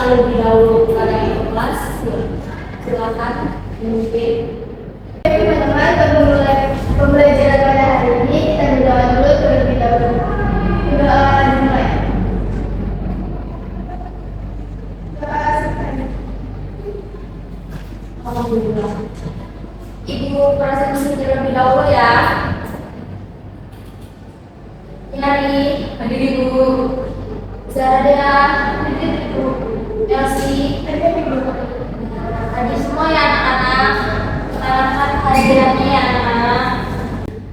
terlebih dahulu kepada kelas. Silakan mungkin. Teman-teman, untuk pembelajaran pada hari ini kita berdoa dulu terlebih dahulu. Doa dimulai. Alhamdulillah. Ibu presentasi terlebih dahulu ya. Nyari hadir ibu Zara, hadir ibu Elsie, hadir ibu. Hadir semua ya anak-anak. Perkenalkan hadirannya ya anak-anak.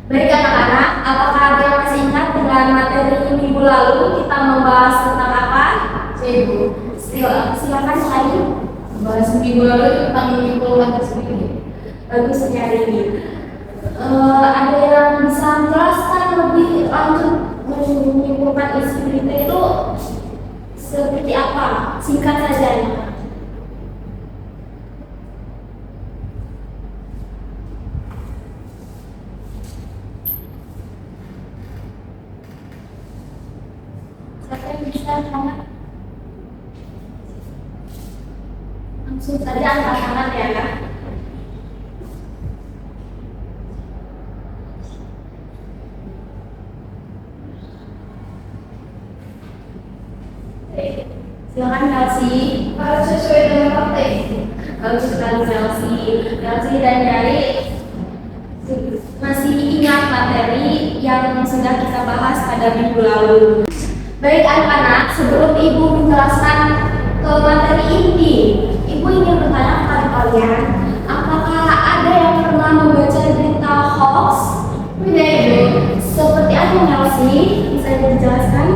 Baik anak-anak, apakah ada yang masih ingat dengan materi minggu lalu kita membahas tentang apa? Ibu, silakan lagi. Bahas minggu lalu tentang menyimpulkan tersebut. Bagus hari ini. Ada yang bisa menjelaskan lebih lanjut menyimpulkan isi berita itu seperti apa? Singkat saja ya. Siapa yang bisa tangan? Langsung saja angkat tangan ya kak. Silakan Elsie. Harus sesuai dengan fakta. Bagus sekali Elsie dan Dari masih ingat materi yang sudah kita bahas pada minggu lalu. Baik anak-anak, sebelum ibu menjelaskan ke materi inti, ibu ingin bertanya kepada kalian, apakah ada yang pernah membaca berita hoax? Tidak ibu. Seperti apa Elsie? Bisa dijelaskan?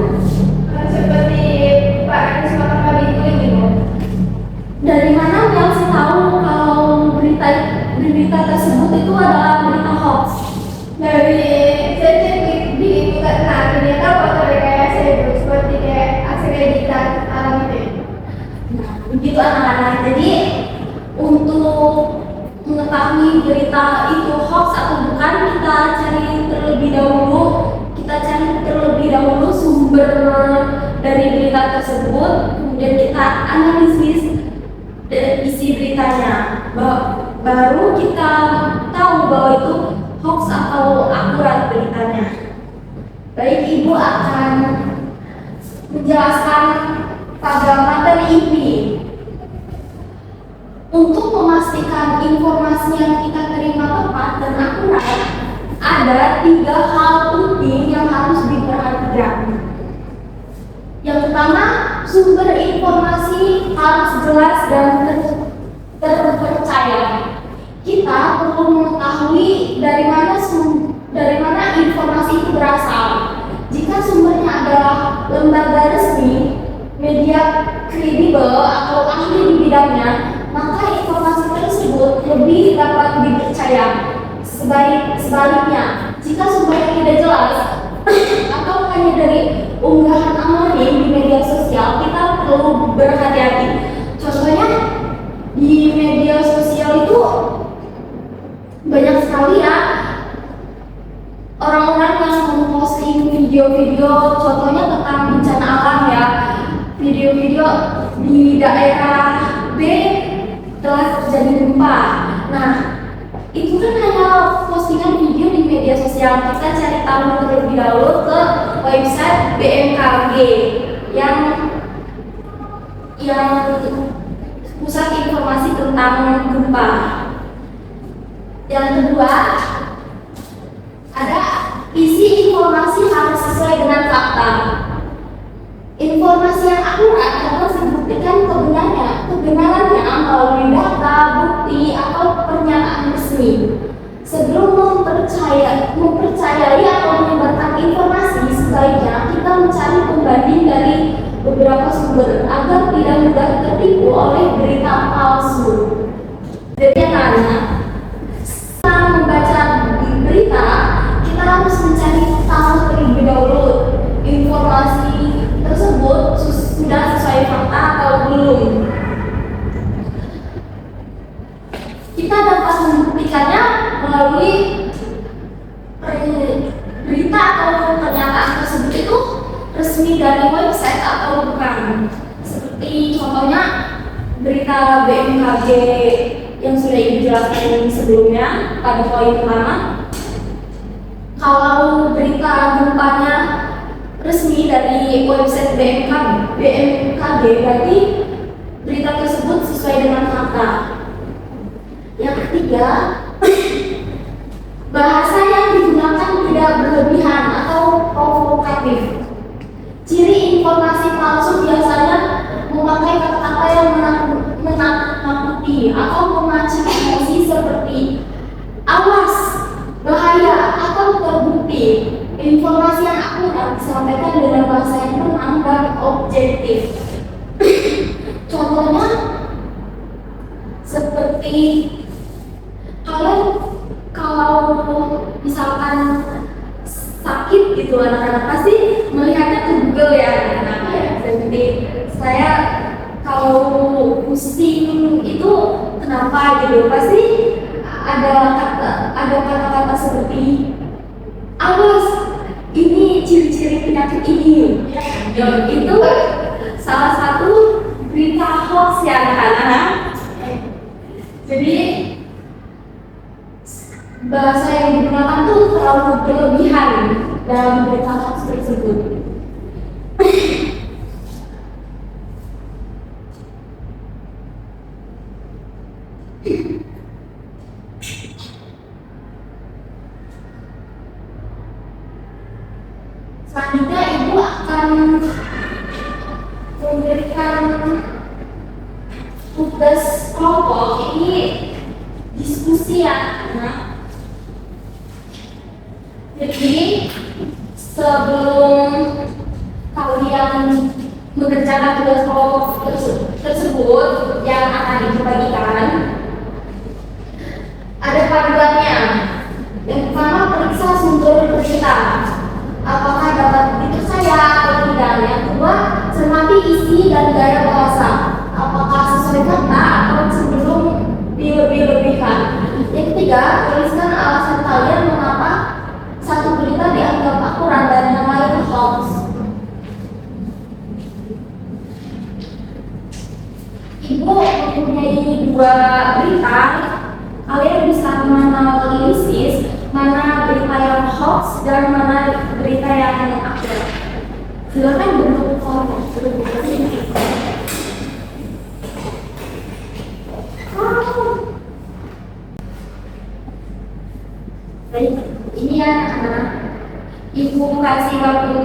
Seperti Pak Anies Mata itu ibu. Dari mana Elsie tahu kalau berita tersebut itu adalah berita hoax? Dari saya cek di internet, ternyata foto rekayasa ibu, seperti kayak aksi editan alam itu. Nah, begitu anak-anak. Jadi untuk mengetahui berita itu hoax atau bukan, kita cari terlebih dahulu sumber dari berita tersebut, kemudian kita analisis isi beritanya. Baru kita tahu bahwa itu hoax atau akurat beritanya. Baik, ibu akan menjelaskan pada materi ini. Untuk memastikan informasi yang kita terima tepat dan akurat, ada 3 hal penting yang harus diperhatikan. Yang pertama, sumber informasi harus jelas dan terpercaya. Kita perlu mengetahui dari mana informasi itu berasal. Jika sumbernya adalah lembaga resmi, media kredibel atau ahli di bidangnya, maka informasi tersebut lebih dapat dipercaya. Sebaliknya, jika sumbernya tidak jelas atau hanya dari unggahan anonim di media sosial, kita perlu berhati-hati. Contohnya di media sosial itu banyak sekali ya orang-orang yang memposting video-video, contohnya tentang bencana alam ya, video-video di daerah B telah terjadi gempa. Nah, itu kan hanya postingan video di media sosial. Kita cari tahu terlebih dahulu ke website BMKG yang pusat informasi tentang gempa. Yang kedua, ada isi informasi harus sesuai dengan fakta. Informasi yang akurat harus dibuktikan kebenarannya melalui data, bukti, atau pernyataan resmi. Sebelum mempercayai atau menyebarkan informasi, sebaiknya kita mencari pembanding dari beberapa sumber agar tidak mudah tertipu oleh berita palsu. Jadi anak-anak, setelah membaca berita, kita harus mencari tahu terlebih dahulu informasi tersebut sudah sesuai fakta atau belum. Kita dapat membuktikannya melalui berita atau pernyataan tersebut itu resmi dari website atau bukan. Seperti contohnya Contohnya berita BMKG yang sudah Ibu jelaskan sebelumnya pada poin pertama. Kalau berita gempanya resmi dari website BMKG berarti berita tersebut sesuai dengan fakta. Yang ketiga, bahasa yang digunakan tidak berlebihan atau provokatif. Ciri informasi palsu biasanya memakai kata-kata yang menakut-nakuti atau memancing emosi seperti awas, bahaya, atau terbukti. Informasi yang akurat disampaikan dengan bahasa yang tenang dan objektif. Contohnya seperti kalau misalkan sakit gitu anak-anak pasti melihatnya ke Google ya anak-anak ya. Seperti saya kalau pusing itu kenapa gitu pasti ada kata-kata seperti awas ini ciri-ciri penyakit ini. Itu salah satu berita hoax ya anak-anak. Jadi bahasa yang digunakan tuh terlalu berlebihan dalam berita hoax tersebut. Selanjutnya Ibu akan memberikan tugas kelompok ini diskusi ya. Jadi sebelum kalian mengerjakan tugas kelompok tersebut yang akan dibagikan, ada panduannya. Yang pertama, periksa sumber berita, apakah dapat dipercaya atau tidak. Yang kedua, cermati isi dan gaya bahasa, apakah sesuai fakta atau cenderung dilebih-lebihkan. Yang ketiga, tuliskan alasan kalian mengapa satu berita dianggap akurat dan yang lain hoax. Ibu mempunyai 2 berita, kalian bisa menganalisis mana berita yang hoax dan mana berita yang akurat. Silakan bentuk kelompok terlebih dahulu. Baik, ini ya anak-anak. Ibu kasih waktu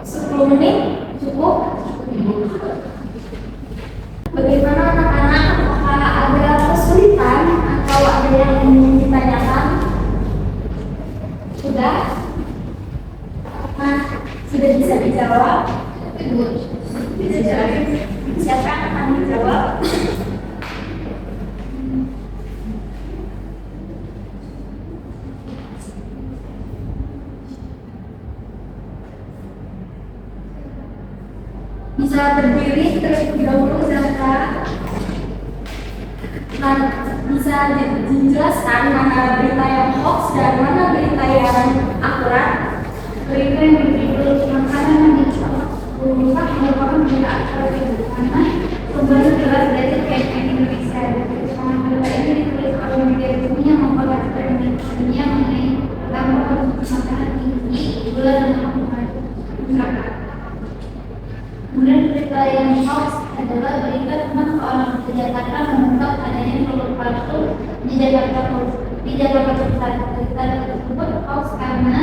10 menit, cukup? Bagaimana anak-anak? Apakah ada kesulitan atau ada yang ingin ditanyakan? Sudah? Apakah sudah bisa dijawab? Bisa jawab. Siapa yang akan menjawab? Bisa berdiri terlebih dahulu silakan. Nah, bisa dijelaskan mana berita yang hoax dan mana berita yang akurat? Berita yang berjudul makanan yang diungkap merupakan berita akurat karena sumbernya jelas dari CNN Indonesia. Berita ini ditulis oleh media dunia maupun artikel dunia mengenai laporan makanan tinggi bulan dan masyarakat. Kemudian berita yang hoax adalah berita tentang seorang Jakarta mengungkap adanya produk palsu di Jakarta Pusat. Berita tersebut hoax karena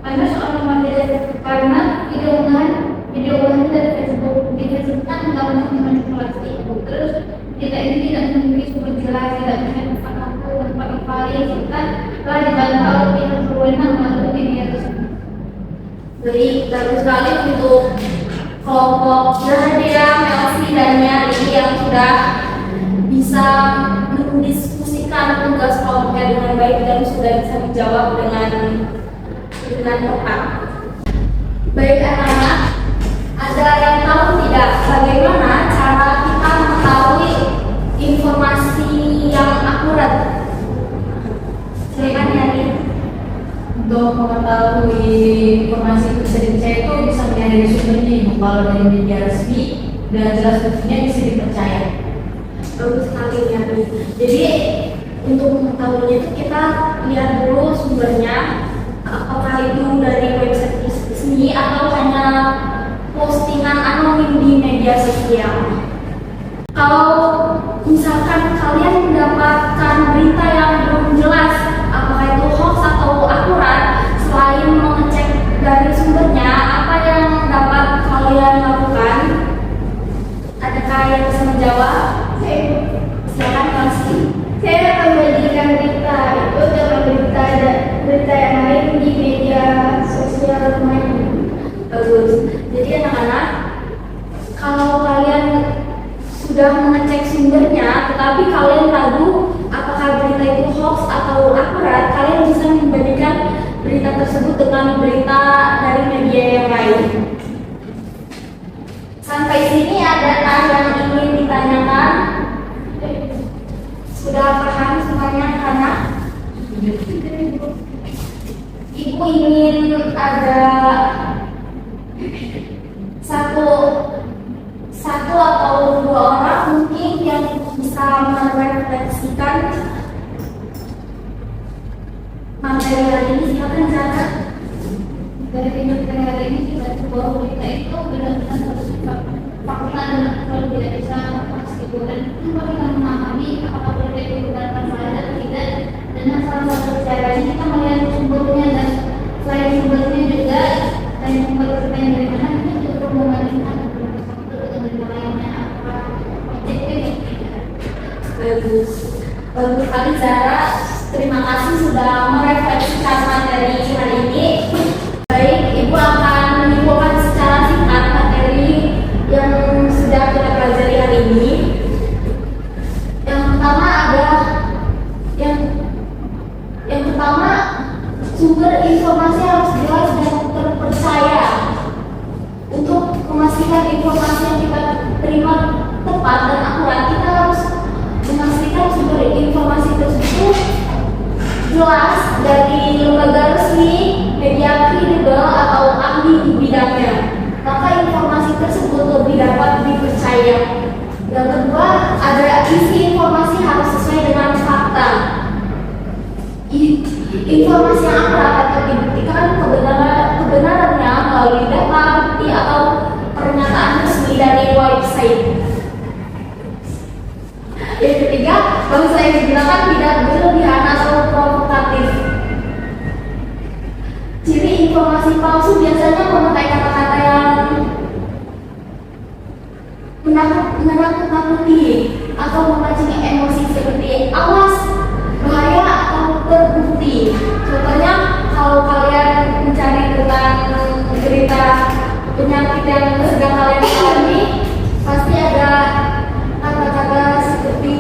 seorang karena video unggahan dari Facebook disebutkan melakukan manipulasi. Terus berita ini tidak memiliki sumber jelas, tidak punya tempat waktu, tempat valid, serta telah dibantah oleh pihak berwenang melalui media tersebut. Baik, bagus sekali untuk kelompok Nadia, Melsi, dan Nyari yang sudah bisa mendiskusikan tugas kelompoknya dengan baik dan sudah bisa menjawab dengan tepat. Baik anak-anak, ada yang tahu tidak bagaimana cara kita mengetahui informasi yang akurat? Silakan Nyari. Untuk mengetahui informasi itu bisa dipercaya itu bisa melihat dari sumbernya. Kalau dari media resmi dengan jelas buktinya bisa dipercaya. Bagus sekali ya. Jadi untuk mengetahuinya itu kita lihat dulu sumbernya, apakah itu dari website resmi atau hanya postingan anonim di media sosial. Kalau misalkan kalian mendapatkan berita yang belum jelas apakah itu hoax atau akurat, selain mengecek dari sumbernya, apa yang dapat kalian lakukan? Adakah yang bisa menjawab? Silakan kasih. Saya akan memberikan berita itu dengan berita yang lain di media sosial lain. Bagus. Jadi anak-anak, kalau kalian sudah mengecek sumbernya, tetapi kalian ragu apakah berita itu hoax atau akurat, kalian bisa membandingkan berita tersebut dengan berita dari media yang lain. Sampai sini adakah yang ingin ditanyakan? Sudah paham semuanya anak? Ibu ingin ada satu atau dua orang mungkin yang bisa merefleksikan materi hari ini. Silakan Zara. Dari tindakan hari ini kita bahwa berita itu benar-benar harus fakta dan kalau tidak bisa pastikan dan kalau kita memahami apakah berita itu benar atau tidak, dan salah satu caranya kita melihat sumbernya, dan selain sumbernya juga selain sumber yang dari mana kita juga perlu membandingkan dengan berita lainnya apa objektif. Bagus sekali Zara. Terima kasih sudah merefleksikan materi hari ini. Baik, Ibu akan menyimpulkan secara singkat materi yang sudah kita pelajari hari ini. Yang pertama sumber informasi harus jelas dan terpercaya. Untuk memastikan informasi yang kita terima tepat dan akurat, kita harus memastikan sumber informasi tersebut jelas dari lembaga resmi, media kredibel atau ahli di bidangnya. Maka informasi tersebut lebih dapat dipercaya. Yang kedua, ada isi informasi harus sesuai dengan fakta. Informasi yang akurat akan dibuktikan kebenarannya melalui data, bukti atau pernyataan resmi dari website. Yang ketiga, bangsa yang digunakan tidak berlebihan atau provokatif. Ciri informasi palsu biasanya memakai kata-kata yang menakut-nakuti atau memancing emosi seperti awas, bahaya, atau terbukti. Contohnya, kalau kalian mencari tentang berita penyakit yang sedang kalian alami, pasti ada kata-kata seperti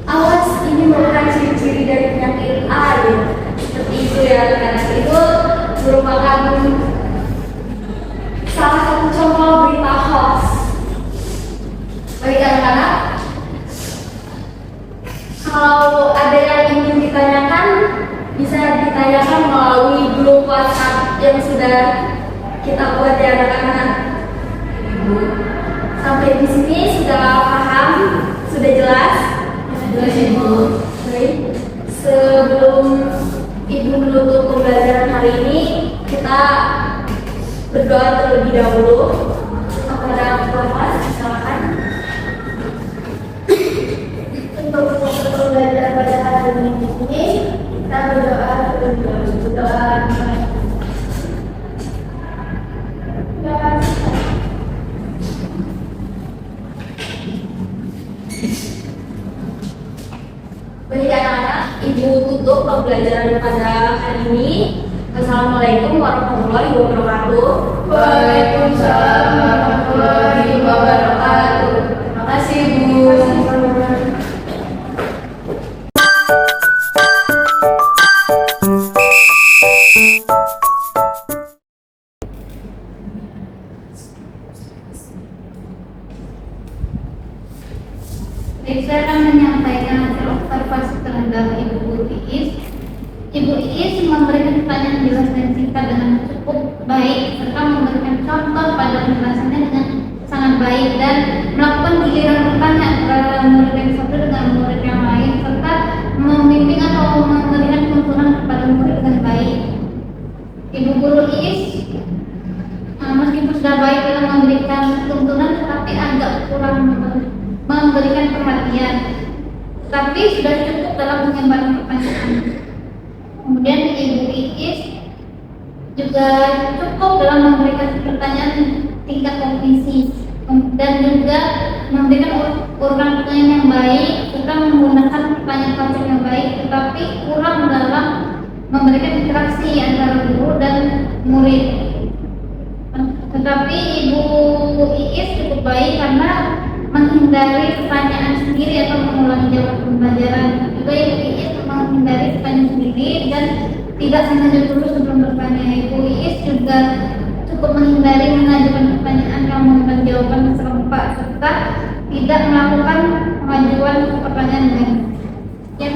awas, ini merupakan ciri-ciri dari penyakit A, gitu. Seperti itu ya, karena itu merupakan salah satu contoh berita hoax. Baik anak-anak, kalau ada yang ingin ditanyakan, bisa ditanyakan melalui grup WhatsApp yang sudah kita buat ya anak-anak. Sampai di sini sudah paham, sudah jelas? Jelas Ibu. Baik. Sebelum Ibu menutup pembelajaran hari ini, kita berdoa terlebih dahulu kepada Bapak. Silakan. Untuk pembelajaran pada hari ini, kita berdoa terlebih dahulu. Berdoa. Baik anak-anak, Ibu tutup pembelajaran pada hari ini. Assalamualaikum warahmatullahi wabarakatuh. Waalaikumsalam warahmatullahi wabarakatuh. Terima kasih Bu. Saya akan menyampaikan hasil observasi terhadap Ibu Iis. Ibu Iis memberikan pertanyaan jelas dan singkat dengan cukup baik serta memberikan contoh pada penjelasannya dengan sangat sangat baik dan melakukan giliran bertanya antara murid yang satu dengan murid yang lain serta membimbing atau memberikan tuntunan kepada murid dengan baik. Ibu guru Iis meskipun sudah baik dalam memberikan tuntunan tetapi agak kurang memberikan perhatian, tapi sudah cukup dalam menyebarkan pertanyaan. Kemudian Ibu Iis juga cukup dalam memberikan pertanyaan tingkat kompetensi dan juga memberikan urutan pertanyaan yang baik serta menggunakan pertanyaan konsep yang baik, tetapi kurang dalam memberikan interaksi antara guru dan murid. Tetapi Ibu Iis cukup baik karena menghindari pertanyaan sendiri atau mengulangi jawaban pembelajaran. Juga Ibu Iis menghindari pertanyaan sendiri dan tidak sengaja dulu sebelum bertanya. Ibu Iis juga cukup menghindari mengajukan pertanyaan yang memberikan jawaban serempak serta tidak melakukan pengajuan pertanyaan dengan yang